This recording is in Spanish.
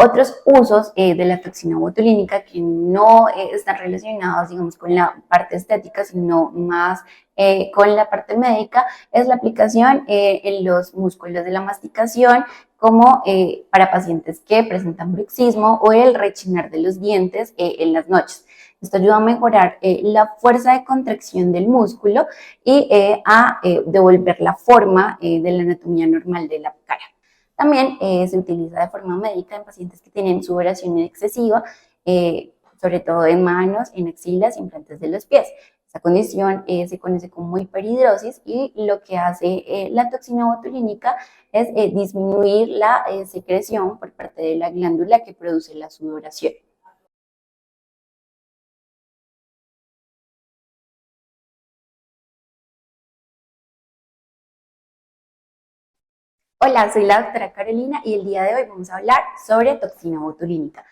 Otros usos de la toxina botulínica que no están relacionados, digamos, con la parte estética, sino más con la parte médica, es la aplicación en los músculos de la masticación, como para pacientes que presentan bruxismo o el rechinar de los dientes en las noches. Esto ayuda a mejorar la fuerza de contracción del músculo y a devolver la forma de la anatomía normal de la cara. También se utiliza de forma médica en pacientes que tienen sudoración excesiva, sobre todo en manos, en axilas y en plantas de los pies. Esta condición se conoce como hiperhidrosis y lo que hace la toxina botulínica es disminuir la secreción por parte de la glándula que produce la sudoración. Hola, soy la doctora Carolina y el día de hoy vamos a hablar sobre toxina botulínica.